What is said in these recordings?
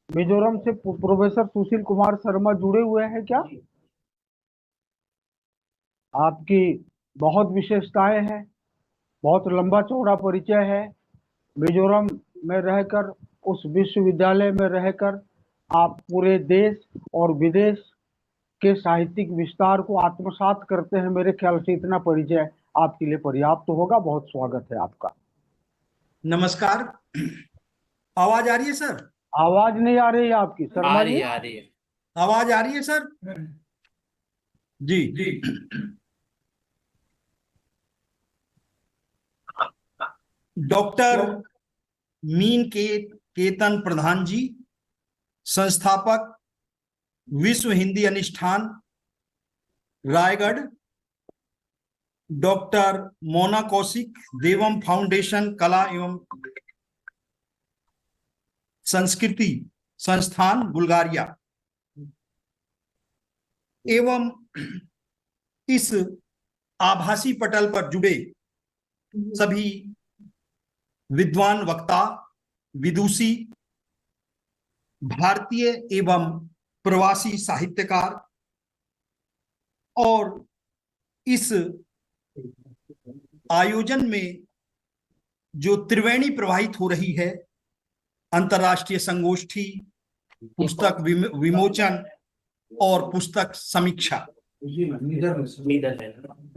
मिजोरम से प्रोफेसर सुशील कुमार शर्मा जुड़े हुए हैं क्या? आपकी बहुत विशेषताएं हैं, बहुत लंबा चौड़ा परिचय है। मिजोरम में रहकर, उस विश्वविद्यालय में रहकर आप पूरे देश और विदेश के साहित्यिक विस्तार को आत्मसात करते हैं। मेरे ख्याल से इतना परिचय आपके लिए पर्याप्त होगा। बहुत स्वागत है आपका। नमस्कार। आवाज आ रही है सर? आवाज नहीं आ रही है आपकी शर्मा जी। आ रही है। आवाज आ रही है सर? जी जी। डॉक्टर मीन केतन प्रधान जी, संस्थापक, विश्व हिंदी अनुष्ठान रायगढ़। डॉक्टर मोना कौशिक, देवम फाउंडेशन कला एवं संस्कृति संस्थान बुल्गारिया। एवं इस आभासी पटल पर जुड़े सभी विद्वान, वक्ता, विदुषी, भारतीय एवं प्रवासी साहित्यकार और इस आयोजन में जो त्रिवेणी प्रवाहित हो रही है, अंतर्राष्ट्रीय संगोष्ठी, पुस्तक विमोचन और पुस्तक समीक्षा,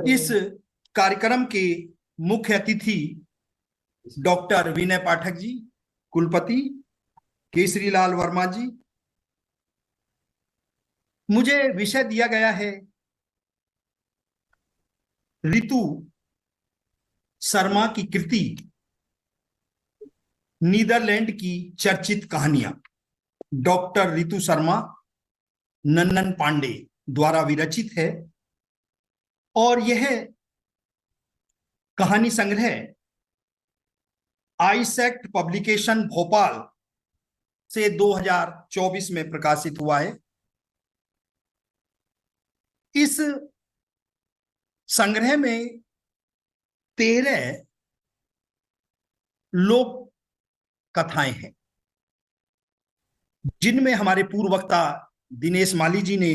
इस कार्यक्रम के मुख्य अतिथि डॉक्टर विनय पाठक जी, कुलपति, केसरीलाल वर्मा जी। मुझे विषय दिया गया है ऋतु शर्मा की कृति नीदरलैंड की चर्चित कहानियां। डॉक्टर ऋतु शर्मा नन्नन पांडे द्वारा विरचित है और यह कहानी संग्रह आइसेक्ट पब्लिकेशन भोपाल से 2024 में प्रकाशित हुआ है। इस संग्रह में 13 लोक कथाएं हैं, जिनमें हमारे पूर्व वक्ता दिनेश माली जी ने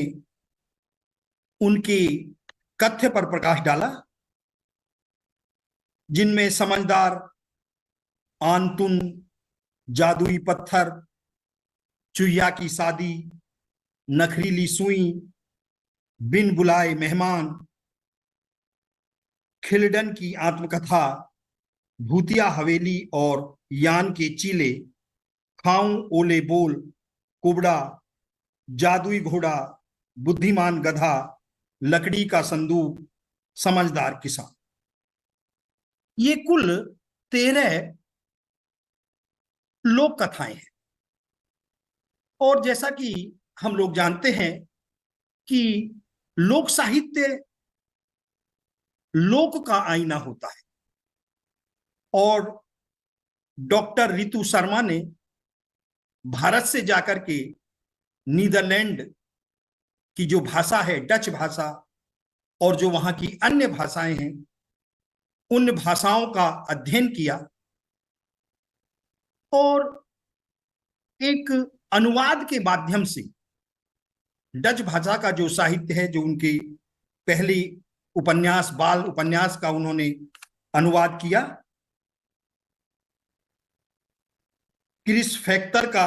उनके कथ्य पर प्रकाश डाला, जिनमें समझदार आनतुन, जादुई पत्थर, चुहिया की शादी, नखरीली सुई, बिन बुलाए मेहमान, खिलडन की आत्मकथा, भूतिया हवेली और यान के चीले, खाऊं ओले बोल, कुबड़ा, जादुई घोड़ा, बुद्धिमान गधा, लकड़ी का संदूक, समझदार किसान। ये कुल 13 लोक कथाएं हैं। और जैसा कि हम लोग जानते हैं कि लोक साहित्य लोक का आईना होता है और डॉक्टर ऋतु शर्मा ने भारत से जाकर के नीदरलैंड की जो भाषा है, डच भाषा, और जो वहां की अन्य भाषाएं हैं, उन भाषाओं का अध्ययन किया और एक अनुवाद के माध्यम से डच भाषा का जो साहित्य है, जो उनके पहली उपन्यास, बाल उपन्यास का उन्होंने अनुवाद किया। क्रिस फैक्टर का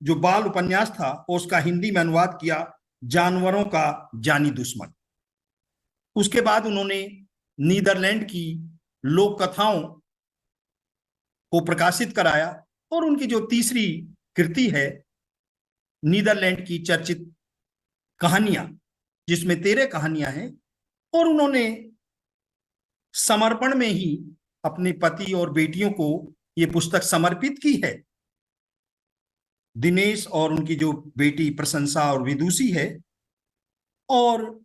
जो बाल उपन्यास था, उसका हिंदी में अनुवाद किया, जानवरों का जानी दुश्मन। उसके बाद उन्होंने नीदरलैंड की लोक कथाओं को प्रकाशित कराया और उनकी जो तीसरी कृति है नीदरलैंड की चर्चित कहानियां, जिसमें 13 कहानियां हैं, और उन्होंने समर्पण में ही अपने पति और बेटियों को ये पुस्तक समर्पित की है। दिनेश और उनकी जो बेटी प्रशंसा और विदुषी है, और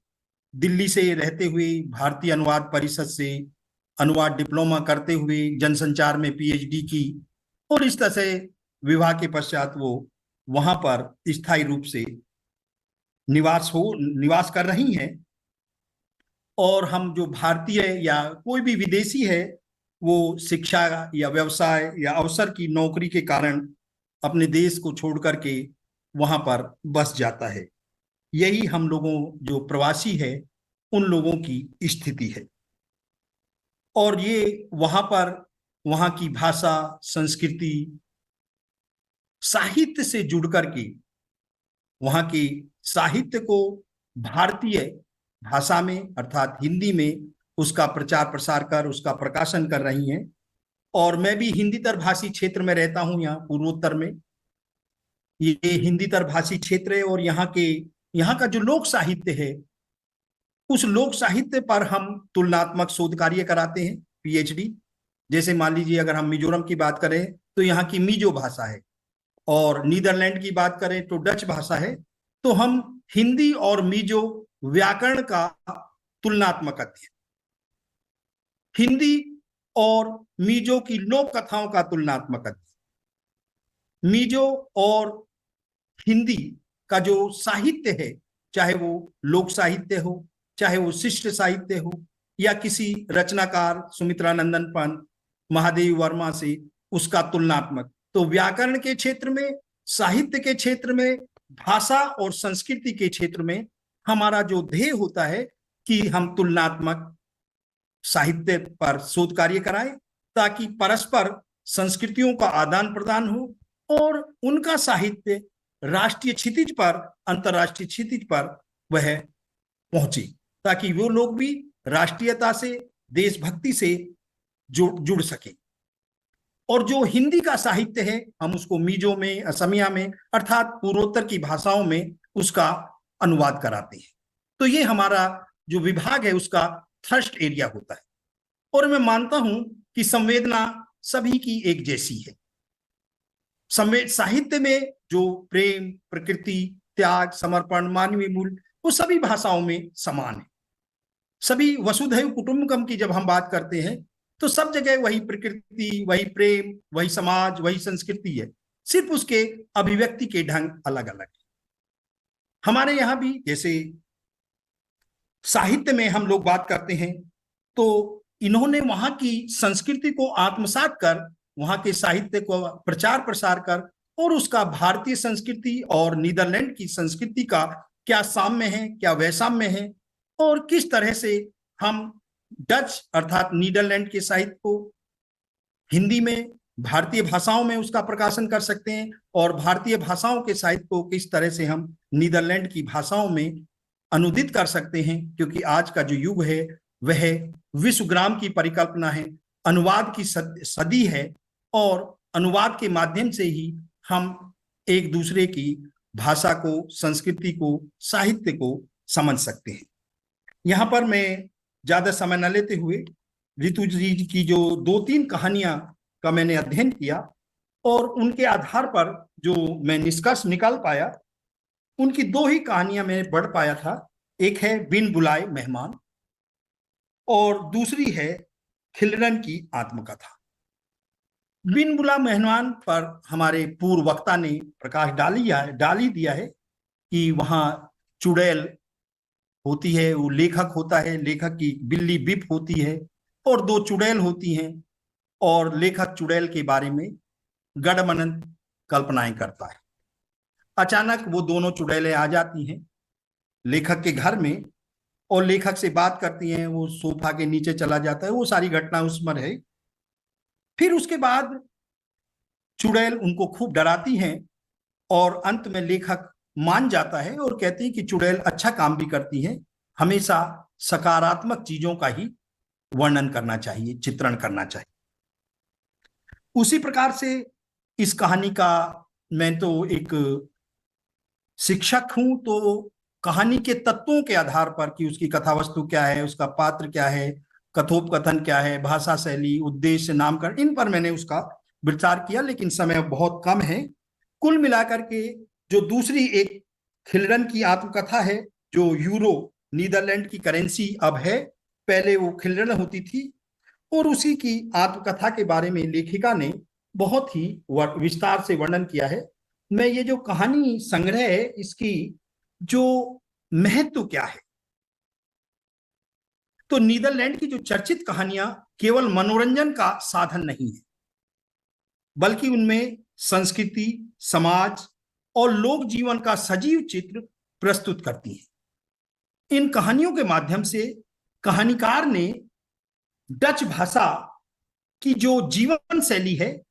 दिल्ली से रहते हुए भारतीय अनुवाद परिषद से अनुवाद डिप्लोमा करते हुए जनसंचार में पीएचडी की, और इस तरह से विवाह के पश्चात वो वहां पर स्थायी रूप से निवास कर रही हैं। और हम जो भारतीय या कोई भी विदेशी है, वो शिक्षा या व्यवसाय या अवसर की नौकरी के कारण अपने देश को छोड़ करके वहां पर बस जाता है। यही हम लोगों जो प्रवासी है उन लोगों की स्थिति है। और ये वहां पर वहां की भाषा, संस्कृति, साहित्य से जुड़ करके वहां के साहित्य को भारतीय भाषा में अर्थात हिंदी में उसका प्रचार प्रसार कर उसका प्रकाशन कर रही हैं। और मैं भी हिंदीतर भाषी क्षेत्र में रहता हूं, यहाँ पूर्वोत्तर में ये हिंदीतर भाषी क्षेत्र है। और यहाँ का जो लोक साहित्य है उस लोक साहित्य पर हम तुलनात्मक शोध कार्य कराते हैं, पीएचडी। जैसे मान लीजिए अगर हम मिजोरम की बात करें तो यहाँ की मिजो भाषा है, और नीदरलैंड की बात करें तो डच भाषा है। तो हम हिंदी और मिजो व्याकरण का तुलनात्मक अध्ययन, हिंदी और मिजो की लोक कथाओं का तुलनात्मक अध्ययन, मिजो और हिंदी का जो साहित्य है, चाहे वो लोक साहित्य हो, चाहे वो शिष्ट साहित्य हो, या किसी रचनाकार सुमित्रा नंदन पंत, महादेव वर्मा से उसका तुलनात्मक। तो व्याकरण के क्षेत्र में, साहित्य के क्षेत्र में, भाषा और संस्कृति के क्षेत्र में हमारा जो ध्येय होता है कि हम तुलनात्मक साहित्य पर शोध कार्य कराएं, ताकि परस्पर संस्कृतियों का आदान प्रदान हो और उनका साहित्य राष्ट्रीय क्षितिज पर, अंतर्राष्ट्रीय क्षितिज पर वह पहुंचे, ताकि वो लोग भी राष्ट्रीयता से, देशभक्ति से जुड़ सके। और जो हिंदी का साहित्य है हम उसको मिजो में, असमिया में अर्थात पूर्वोत्तर की भाषाओं में उसका अनुवाद कराते हैं। तो ये हमारा जो विभाग है उसका थ्रस्ट एरिया होता है। और मैं मानता हूं कि संवेदना सभी की एक जैसी है। साहित्य में जो प्रेम, प्रकृति, त्याग, समर्पण, मानवीय मूल्य, वो सभी भाषाओं में समान है। सभी वसुधैव कुटुंबकम की जब हम बात करते हैं तो सब जगह वही प्रकृति, वही प्रेम, वही समाज, वही संस्कृति है, सिर्फ उसके अभिव्यक्ति के ढंग अलग अलग है। हमारे यहाँ भी जैसे साहित्य में हम लोग बात करते हैं तो इन्होंने वहां की संस्कृति को आत्मसात कर, वहां के साहित्य को प्रचार प्रसार कर और उसका भारतीय संस्कृति और नीदरलैंड की संस्कृति का क्या साम्य है, क्या वैषम्य है, और किस तरह से हम डच अर्थात नीदरलैंड के साहित्य को हिंदी में, भारतीय भाषाओं में उसका प्रकाशन कर सकते हैं, और भारतीय भाषाओं के साहित्य को किस तरह से हम नीदरलैंड की भाषाओं में अनुदित कर सकते हैं। क्योंकि आज का जो युग है वह विश्वग्राम की परिकल्पना है, अनुवाद की सदी है, और अनुवाद के माध्यम से ही हम एक दूसरे की भाषा को, संस्कृति को, साहित्य को समझ सकते हैं। यहाँ पर मैं ज्यादा समय न लेते हुए रितु जी की जो 2-3 कहानियां का मैंने अध्ययन किया और उनके आधार पर जो मैं निष्कर्ष निकाल पाया, उनकी 2 ही कहानियां मैंने पढ़ पाया था। एक है बिन बुलाए मेहमान और दूसरी है खिलरन की आत्मकथा। बिन बुला मेहमान पर हमारे पूर्व वक्ता ने प्रकाश डाली दिया है कि वहां चुड़ैल होती है, वो लेखक होता है, लेखक की बिल्ली बिप होती है और 2 चुड़ैल होती हैं, और लेखक चुड़ैल के बारे में गढ़मनन कल्पनाएं करता है। अचानक वो दोनों चुड़ैलें आ जाती हैं लेखक के घर में और लेखक से बात करती हैं। वो सोफा के नीचे चला जाता है, वो सारी घटना उसमें है। फिर उसके बाद चुड़ैल उनको खूब डराती हैं और अंत में लेखक मान जाता है और कहती है कि चुड़ैल अच्छा काम भी करती है, हमेशा सकारात्मक चीजों का ही वर्णन करना चाहिए, चित्रण करना चाहिए। उसी प्रकार से इस कहानी का, मैं तो एक शिक्षक हूं, तो कहानी के तत्वों के आधार पर कि उसकी कथा वस्तु क्या है, उसका पात्र क्या है, कथोपकथन क्या है, भाषा शैली, उद्देश्य, नामकरण, इन पर मैंने उसका विचार किया, लेकिन समय बहुत कम है। कुल मिलाकर के जो दूसरी एक खिलरन की आत्मकथा है, जो यूरो नीदरलैंड की करेंसी अब है, पहले वो खिलरन होती थी, और उसी की आत्मकथा के बारे में लेखिका ने बहुत ही विस्तार से वर्णन किया है। मैं ये जो कहानी संग्रह है, इसकी जो महत्व क्या है, तो नीदरलैंड की जो चर्चित कहानियां केवल मनोरंजन का साधन नहीं है, बल्कि उनमें संस्कृति, समाज और लोक जीवन का सजीव चित्र प्रस्तुत करती हैं। इन कहानियों के माध्यम से कहानीकार ने डच भाषा की जो जीवन शैली है,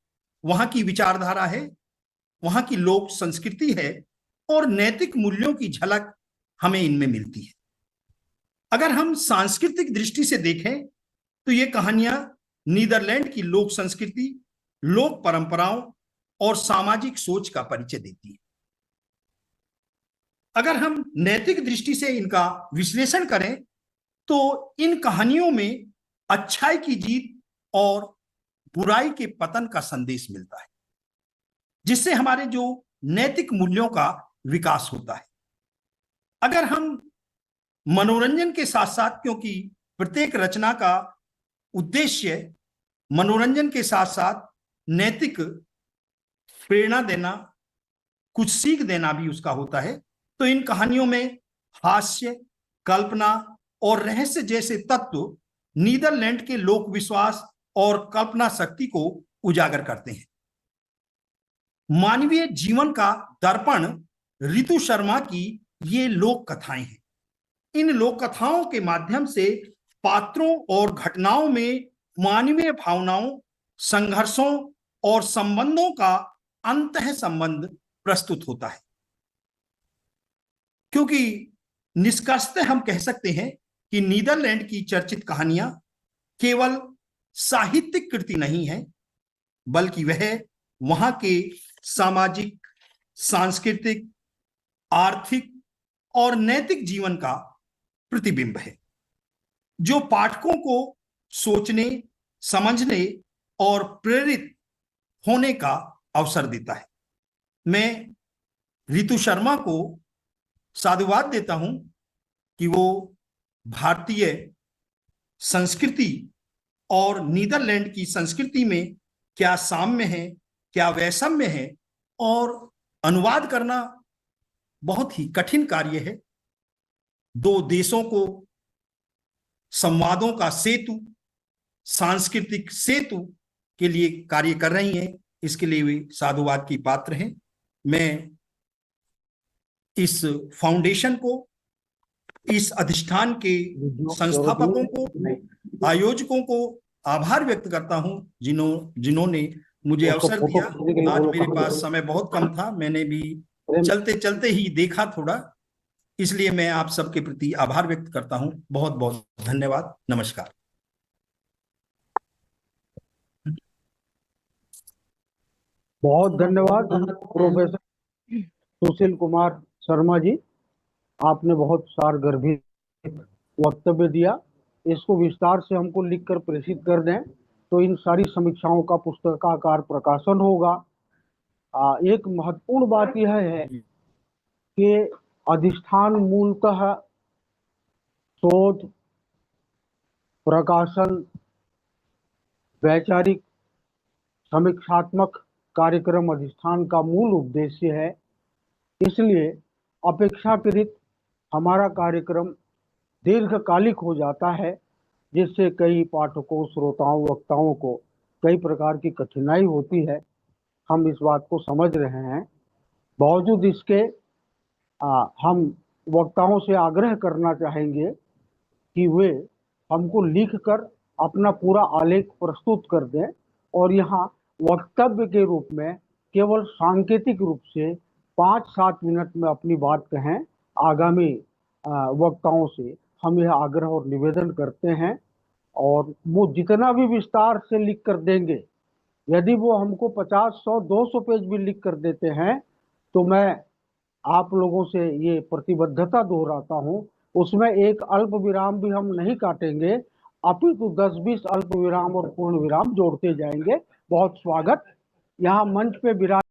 वहां की विचारधारा है, वहां की लोक संस्कृति है और नैतिक मूल्यों की झलक हमें इनमें मिलती है। अगर हम सांस्कृतिक दृष्टि से देखें तो ये कहानियां नीदरलैंड की लोक संस्कृति, लोक परंपराओं और सामाजिक सोच का परिचय देती है। अगर हम नैतिक दृष्टि से इनका विश्लेषण करें तो इन कहानियों में अच्छाई की जीत और बुराई के पतन का संदेश मिलता है, जिससे हमारे जो नैतिक मूल्यों का विकास होता है। अगर हम मनोरंजन के साथ साथ, क्योंकि प्रत्येक रचना का उद्देश्य मनोरंजन के साथ साथ नैतिक प्रेरणा देना, कुछ सीख देना भी उसका होता है, तो इन कहानियों में हास्य, कल्पना और रहस्य जैसे तत्व नीदरलैंड के लोक विश्वास और कल्पना शक्ति को उजागर करते हैं। मानवीय जीवन का दर्पण रितु शर्मा की ये लोक कथाएं हैं। इन लोक कथाओं के माध्यम से पात्रों और घटनाओं में मानवीय भावनाओं, संघर्षों और संबंधों का अंतः संबंध प्रस्तुत होता है। क्योंकि निष्कर्षतः हम कह सकते हैं कि नीदरलैंड की चर्चित कहानियां केवल साहित्यिक कृति नहीं है, बल्कि वह वहां के सामाजिक, सांस्कृतिक, आर्थिक और नैतिक जीवन का प्रतिबिंब है, जो पाठकों को सोचने, समझने और प्रेरित होने का अवसर देता है। मैं रितु शर्मा को साधुवाद देता हूं कि वो भारतीय संस्कृति और नीदरलैंड की संस्कृति में क्या साम्य है, क्या वैषम्य है, और अनुवाद करना बहुत ही कठिन कार्य है। दो देशों को संवादों का सेतु, सांस्कृतिक सेतु के लिए कार्य कर रही हैं, इसके लिए वे साधुवाद की पात्र हैं। मैं इस फाउंडेशन को, इस अधिष्ठान के संस्थापकों को, आयोजकों को आभार व्यक्त करता हूं जिन्होंने मुझे अवसर दिया। आज मेरे पास समय बहुत कम था, मैंने भी चलते चलते ही देखा थोड़ा, इसलिए मैं आप सबके प्रति आभार व्यक्त करता हूं। बहुत बहुत धन्यवाद। नमस्कार। बहुत धन्यवाद प्रोफेसर सुशील कुमार शर्मा जी, आपने बहुत सारगर्भित वक्तव्य दिया। इसको विस्तार से हमको लिखकर प्रेषित कर दें तो इन सारी समीक्षाओं का पुस्तकाकार प्रकाशन होगा। एक महत्वपूर्ण बात यह है कि अधिष्ठान मूलतः शोध, प्रकाशन, वैचारिक, समीक्षात्मक कार्यक्रम अधिष्ठान का मूल उद्देश्य है। इसलिए अपेक्षाकृत हमारा कार्यक्रम दीर्घकालिक हो जाता है, जिससे कई पाठकों, श्रोताओं, वक्ताओं को कई प्रकार की कठिनाई होती है। हम इस बात को समझ रहे हैं। बावजूद इसके हम वक्ताओं से आग्रह करना चाहेंगे कि वे हमको लिखकर अपना पूरा आलेख प्रस्तुत कर दें और यहाँ वक्तव्य के रूप में केवल सांकेतिक रूप से 5-7 मिनट में अपनी बात कहें। आगामी वक्ताओं से हम यह आग्रह और निवेदन करते हैं, और वो जितना भी विस्तार से लिख कर देंगे, यदि वो हमको 50, 100, 200 पेज भी लिख कर देते हैं, तो मैं आप लोगों से ये प्रतिबद्धता दोहराता हूं, उसमें एक अल्प विराम भी हम नहीं काटेंगे, अपितु 10-20 अल्प विराम और पूर्ण विराम जोड़ते जाएंगे। बहुत स्वागत। यहाँ मंच पे विराम